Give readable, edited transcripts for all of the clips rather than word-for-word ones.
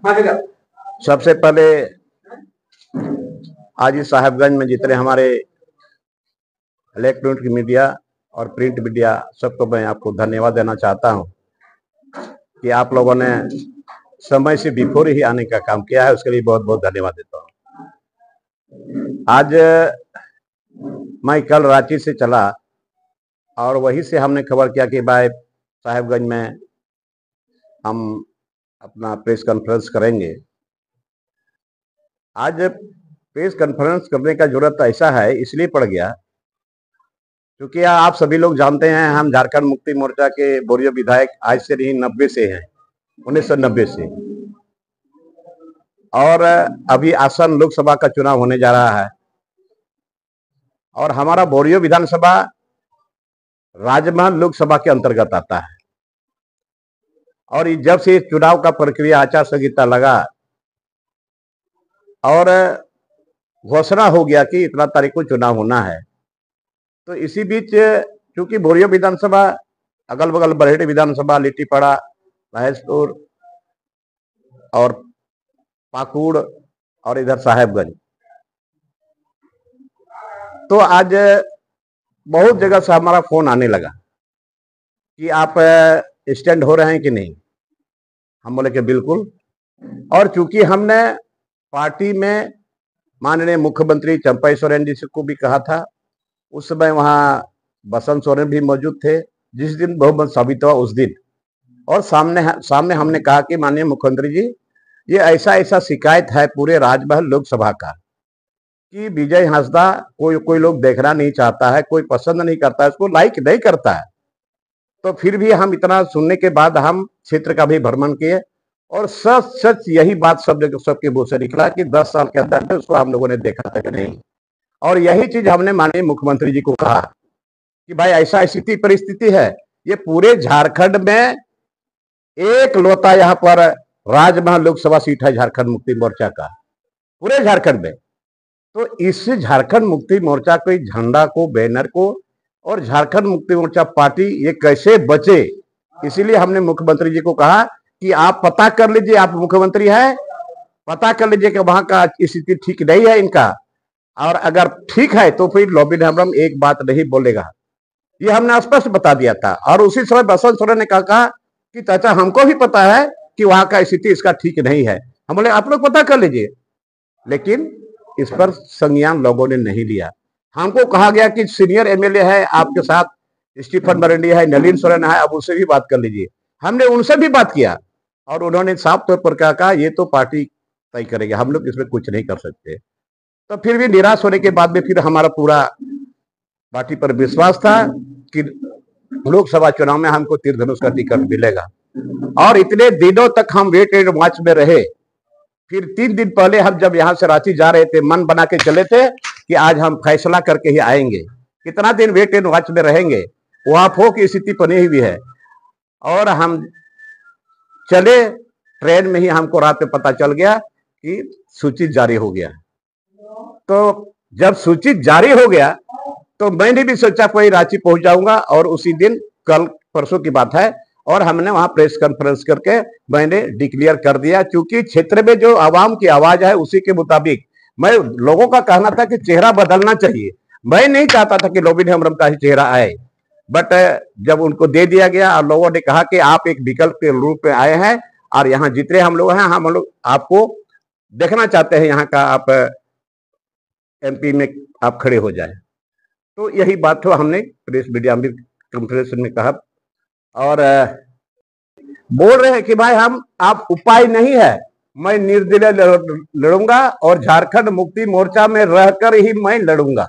सबसे पहले आज इस साहेबगंज में जितने हमारे इलेक्ट्रॉनिक मीडिया और प्रिंट मीडिया सबको मैं आपको धन्यवाद देना चाहता हूं कि आप लोगों ने समय से बिफोर ही आने का काम किया है, उसके लिए बहुत बहुत धन्यवाद देता हूं। आज मैं कल रांची से चला और वहीं से हमने खबर किया कि भाई साहेबगंज में हम अपना प्रेस कॉन्फ्रेंस करेंगे। आज प्रेस कॉन्फ्रेंस करने का जरूरत ऐसा है इसलिए पड़ गया क्योंकि आप सभी लोग जानते हैं हम झारखंड मुक्ति मोर्चा के बोरियो विधायक आज से नहीं 90 से हैं, 1990 से। और अभी आसन लोकसभा का चुनाव होने जा रहा है और हमारा बोरियो विधानसभा राजमहल लोकसभा के अंतर्गत आता है। और जब से चुनाव का प्रक्रिया आचार संहिता लगा और घोषणा हो गया कि इतना तारीख को चुनाव होना है, तो इसी बीच चूंकि बोरियो विधानसभा अगल बगल बरहेट विधानसभा, लिट्टीपाड़ा, महेशपुर और पाकुड़ और इधर साहेबगंज, तो आज बहुत जगह से हमारा फोन आने लगा कि आप स्टैंड हो रहे हैं कि नहीं। हम बोले कि बिल्कुल। और चूंकि हमने पार्टी में माननीय मुख्यमंत्री चंपा सोरेन जी को भी कहा था, उस समय वहां बसंत सोरेन भी मौजूद थे जिस दिन बहुमत साबित हुआ उस दिन। और सामने हमने कहा कि माननीय मुख्यमंत्री जी, ये ऐसा शिकायत है पूरे राजमहल लोकसभा का कि विजय हांसदा कोई लोग देखना नहीं चाहता है, कोई पसंद नहीं करता है, उसको लाइक नहीं करता है। तो फिर भी हम इतना सुनने के बाद हम क्षेत्र का भी भ्रमण किए और सच यही बात सबके मुंह से निकला कि 10 साल के अंदर उसको हम लोगों ने देखा था कि नहीं। और यही चीज हमने माननीय मुख्यमंत्री जी को कहा कि भाई ऐसा स्थिति परिस्थिति है, ये पूरे झारखंड में एक लौता यहाँ पर राजमहल लोकसभा सीट है झारखंड मुक्ति मोर्चा का, पूरे झारखंड में। तो इस झारखंड मुक्ति मोर्चा के झंडा को, बैनर को और झारखंड मुक्ति मोर्चा पार्टी ये कैसे बचे, इसीलिए हमने मुख्यमंत्री जी को कहा कि आप पता कर लीजिए, आप मुख्यमंत्री हैं, पता कर लीजिए कि वहां का स्थिति ठीक नहीं है इनका, और अगर ठीक है तो फिर लॉबी हेम्ब्रम एक बात नहीं बोलेगा। ये हमने स्पष्ट बता दिया था। और उसी समय बसंत सोरेन ने कहा कि चाचा हमको भी पता है कि वहां का स्थिति इसका ठीक नहीं है। हम बोले आप लोग पता कर लीजिए, लेकिन इस पर संज्ञान लोगों ने नहीं लिया। हमको कहा गया कि सीनियर एमएलए है आपके साथ, स्टीफन मरांडी है, नलिन सोरेन है, अब उससे भी बात कर लीजिए। हमने उनसे भी बात किया और उन्होंने साफ तौर पर कहा ये तो पार्टी तय करेगी, हम लोग इसमें कुछ नहीं कर सकते। तो फिर भी निराश होने के बाद में फिर हमारा पूरा पार्टी पर विश्वास था कि लोकसभा चुनाव में हमको तीर धनुष का टिकट मिलेगा। और इतने दिनों तक हम वेट एंड वॉच में रहे। फिर 3 दिन पहले हम जब यहाँ से रांची जा रहे थे, मन बना के चले थे कि आज हम फैसला करके ही आएंगे। कितना दिन वेट एंड वॉच में रहेंगे, वहां फो की स्थिति बनी हुई है। और हम चले, ट्रेन में ही हमको रात में पता चल गया कि सूची जारी हो गया। तो जब सूची जारी हो गया तो मैंने भी सोचा कोई रांची पहुंच जाऊंगा, और उसी दिन कल परसों की बात है, और हमने वहां प्रेस कॉन्फ्रेंस करके मैंने डिक्लेयर कर दिया। क्योंकि क्षेत्र में जो आवाम की आवाज है उसी के मुताबिक मैं, लोगों का कहना था कि चेहरा बदलना चाहिए, मैं नहीं चाहता था कि लोबिन हेम्ब्रम का ही चेहरा आए। बट जब उनको दे दिया गया और लोगों ने कहा कि आप एक विकल्प के रूप में आए हैं और यहाँ जितने हम लोग हैं, हम लोग आपको देखना चाहते हैं, यहाँ का आप एमपी में आप खड़े हो जाए। तो यही बात तो हमने प्रेस मीडिया में कॉन्फ्रेंस में कहा और बोल रहे हैं कि भाई आप उपाय नहीं है, मैं निर्दलीय लड़ूंगा और झारखंड मुक्ति मोर्चा में रहकर ही मैं लड़ूंगा।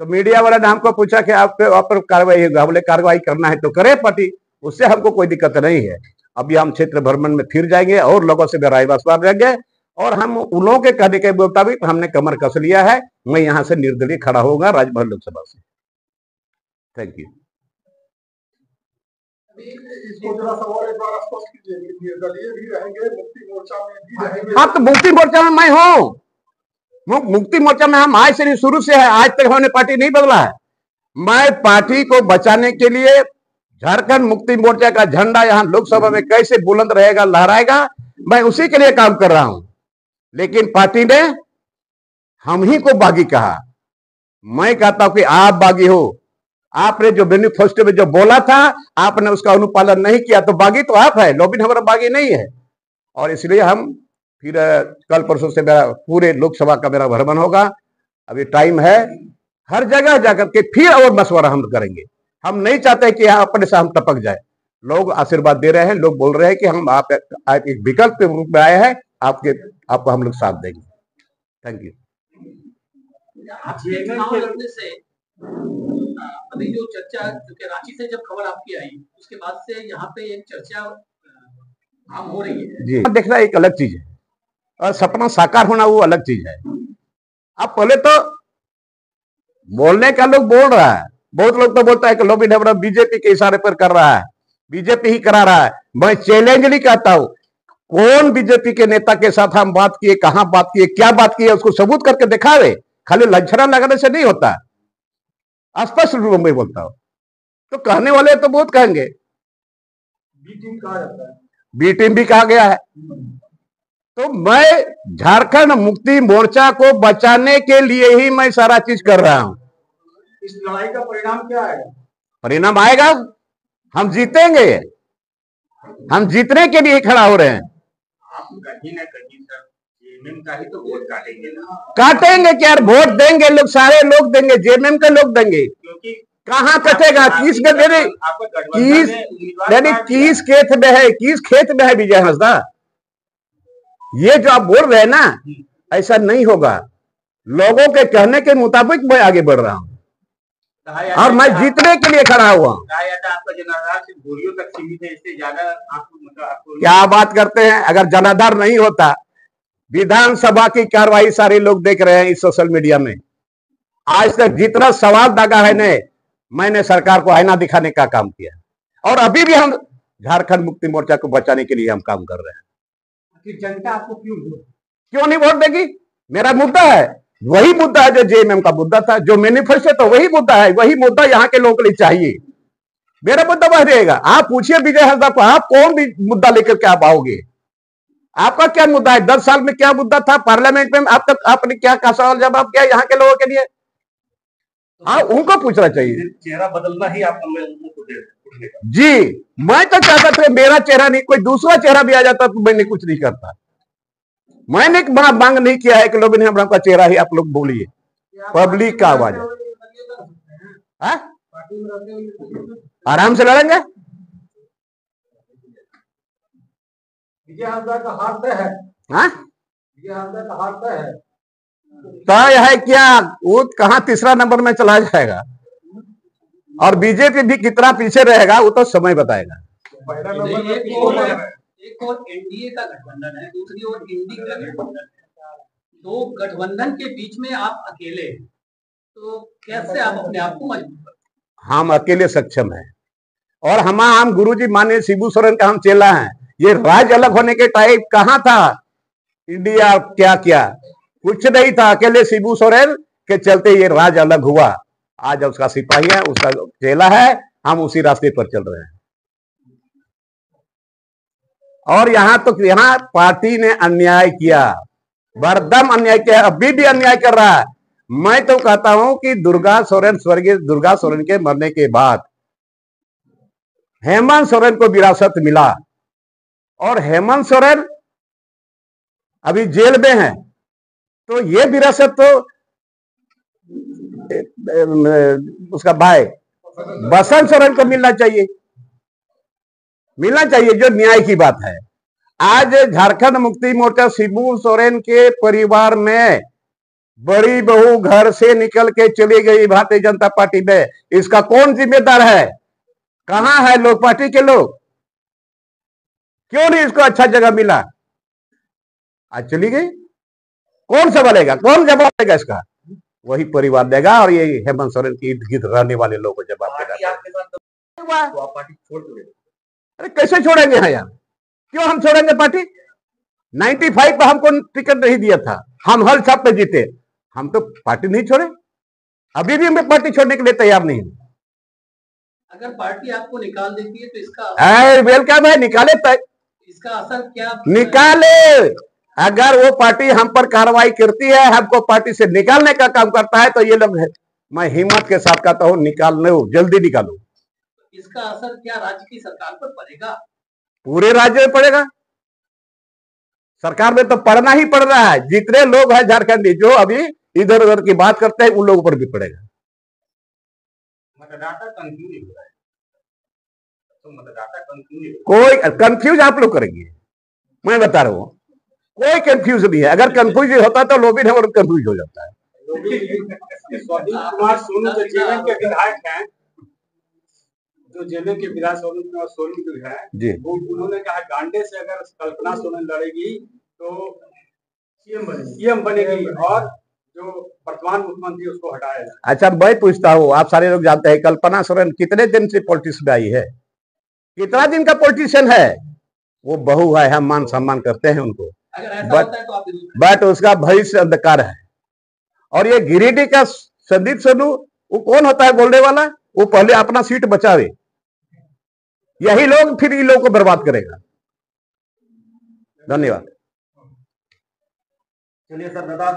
तो मीडिया वाला ने हमको पूछा कि आप पर कार्रवाई होगा, बोले कार्रवाई करना है तो करे पार्टी, उससे हमको कोई दिक्कत नहीं है। अभी हम क्षेत्र भ्रमण में फिर जाएंगे और लोगों से राय मशवरा लेंगे, और हम उन लोगों के कहने के मुताबिक हमने कमर कस लिया है, मैं यहां से निर्दलीय खड़ा होगा राजमहल लोकसभा से। Thank you. इसको जरा सा और एक बार स्पष्ट कीजिए कि निर्दलीय भी रहेंगे, मुक्ति मोर्चा में भी रहेंगे। हाँ, तो मुक्ति मोर्चा में मैं हूँ, मुक्ति मोर्चा में हम आज से शुरू से है, आज तक हमने पार्टी नहीं बदला है। मैं पार्टी को बचाने के लिए झारखंड मुक्ति मोर्चा का झंडा यहाँ लोकसभा में कैसे बुलंद रहेगा, लहराएगा, मैं उसी के लिए काम कर रहा हूं। लेकिन पार्टी ने हम ही को बागी कहा। मैं कहता हूं कि आप बागी हो। आपने जो मैनिफेस्टो में जो बोला था आपने उसका अनुपालन नहीं किया, तो बागी तो आप है, लोबिन हमारा बागी नहीं है। और इसलिए हम फिर कल परसों से मेरा पूरे लोकसभा का मेरा भ्रमण होगा। अभी टाइम है, हर जगह जाकर के फिर और मशवरा हम करेंगे। हम नहीं चाहते कि यहाँ अपने से हम टपक जाए। लोग आशीर्वाद दे रहे हैं, लोग बोल रहे हैं कि हम आप एक विकल्प के रूप में आए हैं, आपको हम लोग साथ देंगे। Thank you. से अभी जो चर्चा, क्योंकि रांची से जब खबर आपकी आई उसके बाद से यहाँ पे एक चर्चा आम हो रही है जी। देखना एक अलग चीज है और सपना साकार होना वो अलग चीज है। अब पहले तो बोलने का लोग बोल रहा है, बहुत लोग तो बोलता है कि लोबिन हमारा बीजेपी के इशारे पर कर रहा है, बीजेपी ही करा रहा है। मैं चैलेंज नहीं करता हूं, कौन बीजेपी के नेता के साथ हम बात किए, कहां बात किए, क्या बात की है, उसको सबूत करके दिखावे। खाली लक्षणा लगाने से नहीं होता। स्पष्ट रूप में बोलता हूं। तो कहने वाले तो बहुत कहेंगे, बी टीम कहा जाता है, बी टीम भी कहा गया है। तो मैं झारखंड मुक्ति मोर्चा को बचाने के लिए ही मैं सारा चीज कर रहा हूं। इस लड़ाई का परिणाम क्या आएगा? परिणाम आएगा, हम जीतेंगे। हम जीतने के लिए खड़ा हो रहे हैं। आप कहीं ना कहीं सर जेएमएम का ही तो वोट काटेंगे ना। काटेंगे क्या, वोट देंगे लोग, सारे लोग देंगे, जेएमएम के लोग देंगे। क्योंकि कहां कटेगा, किस में मेरे किस खेत में है, किस खेत में है विजय हंसदा? ये जो आप बोल रहे हैं ना, ऐसा नहीं होगा। लोगों के कहने के मुताबिक मैं आगे बढ़ रहा हूं और मैं जीतने के लिए खड़ा हुआ हूं। आपका जनाधार सिर्फ गोलियों तक सीमित है, इससे ज्यादा आपको क्या बात करते हैं? अगर जनाधार नहीं होता, विधानसभा की कार्रवाई सारे लोग देख रहे हैं इस सोशल मीडिया में। आज तक जितना सवाल दागा है ने, मैंने सरकार को आईना दिखाने का काम किया और अभी भी हम झारखंड मुक्ति मोर्चा को बचाने के लिए हम काम कर रहे हैं। जनता आपको क्यों नहीं वोट देगी? मेरा मुद्दा है, वही मुद्दा है जो जेएमएम का मुद्दा था, जो मैनिफेस्टो तो वही मुद्दा है, वही मुद्दा यहाँ के लोगों के लिए चाहिए। मेरा मुद्दा वह रहेगा। आप पूछिए विजय हंसदा को, आप कौन भी मुद्दा लेकर के आप आओगे? आपका क्या मुद्दा है? 10 साल में क्या मुद्दा था पार्लियामेंट में? आप तक आपने क्या सवाल जवाब किया यहाँ के लोगों के लिए? हाँ, उनको पूछना चाहिए। चेहरा बदलना ही आप जी, मैं तो चाहता था मेरा चेहरा नहीं, कोई दूसरा चेहरा भी आ जाता तो मैंने कुछ नहीं करता। मैंने बड़ा मांग नहीं किया है कि लोबिन हेम्ब्रम का चेहरा ही आप लोग बोलिए, पब्लिक का आवाज है। आराम से लड़ेंगे। विजय हंसदा का हाथ तय है। हाँ, विजय हंसदा का हाथ तय है। तय है क्या? वो कहां तीसरा नंबर में चला जाएगा और बीजेपी भी कितना पीछे रहेगा वो तो समय बताएगा। पहला नंबर एक और एनडीए का गठबंधन है, दूसरी ओर इंडी का गठबंधन है। दो गठबंधन के बीच में आप अकेले, तो कैसे आप अपने आप को मजबूत? हम अकेले सक्षम हैं और हम गुरुजी माननीय शिबू सोरेन का हम चेला हैं। ये राज्य अलग होने के टाइप कहां था इंडिया? क्या क्या कुछ नहीं था। अकेले शिबू सोरेन के चलते ये राज्य अलग हुआ। आज उसका सिपाही है, उसका चेला है, हम उसी रास्ते पर चल रहे हैं। और यहाँ पार्टी ने अन्याय किया, बरदम अन्याय किया, अभी भी अन्याय कर रहा है। मैं तो कहता हूं कि दुर्गा सोरेन, स्वर्गीय दुर्गा सोरेन के मरने के बाद हेमंत सोरेन को विरासत मिला और हेमंत सोरेन अभी जेल में है, तो ये विरासत तो उसका भाई बसंत सोरेन को मिलना चाहिए, जो न्याय की बात है। आज झारखंड मुक्ति मोर्चा शिबू सोरेन के परिवार में बड़ी बहू घर से निकल के चली गई भारतीय जनता पार्टी में, इसका कौन जिम्मेदार है? कहां है लोग, पार्टी के लोग? क्यों नहीं इसको अच्छा जगह मिला? आज चली गई, कौन संभालेगा, कौन जवाब देगा इसका? वही परिवार देगा और ये हेमंत सोरेन के इर्द गिर्द रहने वाले लोगों को जवाब देगा। अरे कैसे छोड़ेंगे यार? क्यों हम छोड़ेंगे पार्टी? 95 पर हमको टिकट नहीं दिया था, हम हर छाप पे जीते, हम तो पार्टी नहीं छोड़े। अभी भी मैं पार्टी छोड़ने के लिए तैयार नहीं हूं। अगर पार्टी आपको निकाल देती है तो इसका वेलकम है, निकाले इसका असर क्या निकाले। अगर वो पार्टी हम पर कार्रवाई करती है, हमको पार्टी से निकालने का काम करता है, तो ये लोग मैं हिम्मत के साथ कहता हूं निकालने, जल्दी निकालो। इसका असर क्या राज्य की सरकार पर पड़ेगा? पूरे राज्य में पड़ेगा। सरकार में तो पड़ना ही पड़ रहा है। जितने लोग हैं झारखंडी जो अभी इधर उधर की बात करते हैं, उन लोगों पर भी पड़ेगा। मतदाता कंफ्यूज हो रहा है, तो मतदाता कंफ्यूज, कोई कंफ्यूज आप लोग करेंगे, मैं बता रहा हूं, कोई कंफ्यूज नहीं है। अगर कंफ्यूज होता तो लोग कंफ्यूज हो जाता है। स्वाधीन कुमार सोनू जो जेलन के विधायक हैं, जो जेलन के विधायक सोनू जो है जी, वो उन्होंने कहा गांडे से अगर कल्पना सोरेन लड़ेगी तो सीएम बनेगी और जो वर्तमान मुख्यमंत्री उसको हटाया जाए। अच्छा, मैं पूछता हूँ, आप सारे लोग जानते हैं कल्पना सोरेन कितने दिन से पॉलिटिक्स में आई है? कितना दिन का पॉलिटिशियन है? वो बहू है, हम मान सम्मान करते हैं उनको, अगर ऐसा होता है तो आप बट उसका भविष्य अंधकार है। और ये गिरिडीह का संदीप सोनू, वो कौन होता है बोलने वाला? वो पहले अपना सीट बचावे, यही लोग फिर इन लोगों को बर्बाद करेगा। धन्यवाद। चलिए सर, दादा